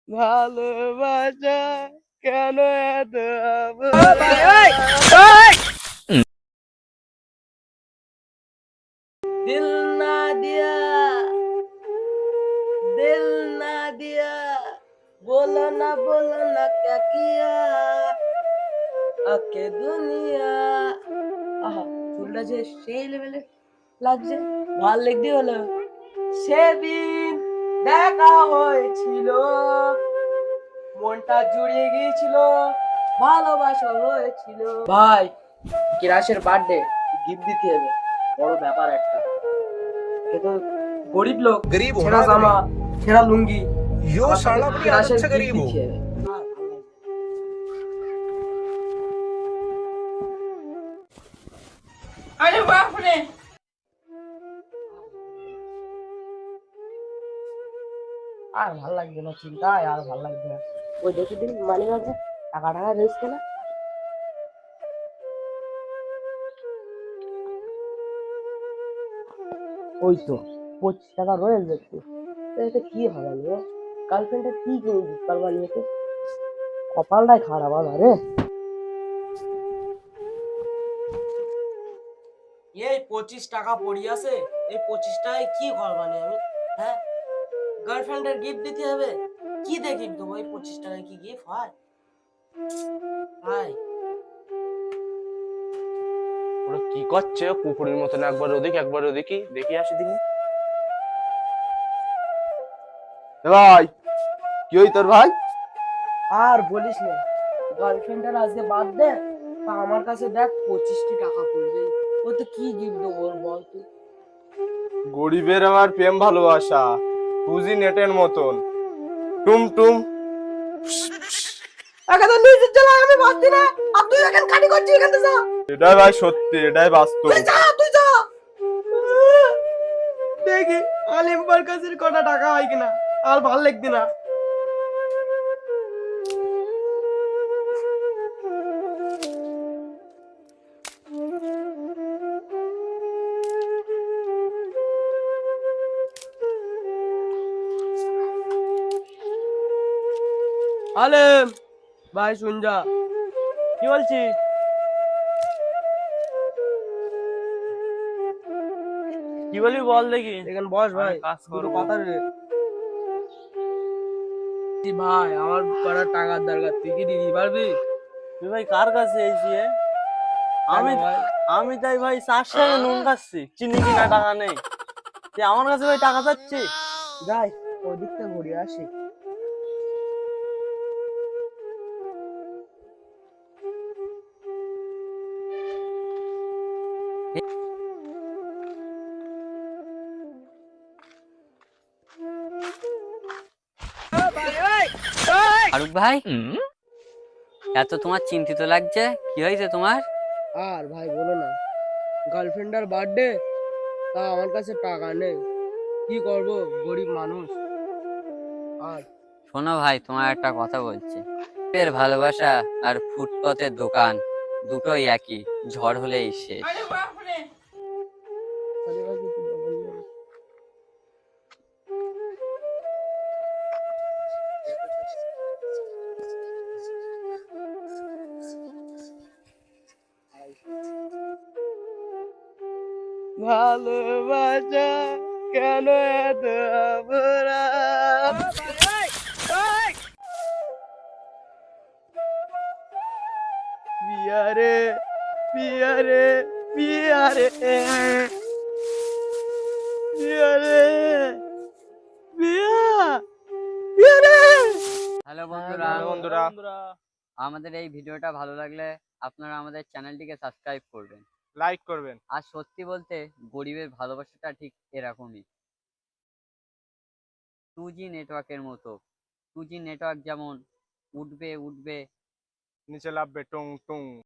ভালোবাসা কেন এত দিল না দিয়া दिल ना दिया बोलो ना क्या किया আকে দুনিয়া আহা চুলটা যে সেই লেভেলে লাগছে ভাল লাগতে হলো সেদিন দেখা হয়েছিল মনটা জুড়িয়ে গিয়েছিল ভালোবাসা হয়েছিল ভাই কিরাশের বার্থডে গিফট দিতে হবে বড় ব্যাপার একটা এ তো গরিব লোক गरीब हो ছেঁড়া ना জামা ছেঁড়া লুঙ্গি यो साला बड़ी आदत से गरीब हो। দিতে হবে अरे बाप रे। আর ভাল লাগবে না চিন্তায় আর ভাল লাগবে না ওই দেখি দিন মানি ব্যাগে টাকা টাকা রয়েছে না ওই তো 25 টাকা রয়েছে দেখছি এটা কি হবে রে গার্লফ্রেন্ডের কি কিনে দিতে পারবা নিয়েছে কপালটাই খারাপ আমার রে এই 25 টাকা পড়ি আছে এই 25 টাকায় কি করবানি আমি হ্যাঁ গার্লফ্রেন্ডের গিফট দিতে হবে কি দিয়ে গিফট দেবো এই 25 টাকায় কি গিফট হয় ভাই ওরা কি করছে পুকুরের মতন একবার ওদিক একবার ওদিকে দেখি আসি দেখি ভাই কি হই তোর ভাই আর বলিস না গার্লফ্রেন্ডের আজকে বার্থডে তা আমার কাছে দেখ 25 টাকা পড়বে ও তো কি গিফট দেবো ওর বল তুই গরিবের আমার প্রেম ভালোবাসা টুজি নেটের মতন টুম টুম এখানে নিজের জ্বালা আমি বাঁচতি না আর তুই এখানে কাটি করছিস এখান থেকে যা এটাই ভাই সত্যি এটাই বাস্তব তুই যা দেখি আলিম্বার কাছে কটা টাকা হয় কিনা আর ভাল লাগবে না আলেম ভাই শুন যা কি বলছিস কি বলবি বল দেখি। এখানে বস ভাই কাজ দুটো করবো। কথা রে ভাই আমার কটা টাকার দরকার তুই কি দিতে পারবি তুই ভাই কার কাছে এসি আমি কেন ভাই আমি তাই ভাই 4 টাকা নুন খাচ্ছি চিনি কিনা টাকা নেই তুই আমার কাছে ভাই টাকা চাচ্ছি যাই ওদিকটা ঘুরে আসি ফারুক ভাই এত তোমার চিন্তিত লাগছে কি হয়েছে তোমার? আর ভাই বলো না গার্লফ্রেন্ডের বার্থডে তা আমার কাছে টাকা নেই কি করব গরিব মানুষ আর শোনো ভাই তোমার একটা কথা বলছি, এর ভালোবাসা আর ফুটপাতের দোকান দুটোই একই, ঝড় হলেই শেষ। अरे बाप रे। আরে ভাই কিছু বলেন না। ভালোবাসা কেন এত অপরাধ পিয়ারে পিয়ারে পিয়ারে পিয়ারে পিয়া পিয়ারে হ্যালো বন্ধুরা, বন্ধুরা আমাদের এই ভিডিওটা ভালো লাগলে আপনারা আমাদের চ্যানেলটিকে সাবস্ক্রাইব করবেন। লাইক করবেন আর সত্যি বলতে গরিবের ভালোবাসাটা ঠিক এরকমই, 2G নেটওয়ার্কের মতো। 2G নেটওয়ার্ক যেমন উঠবে উঠবে, নিচে লাভবে টুং টুং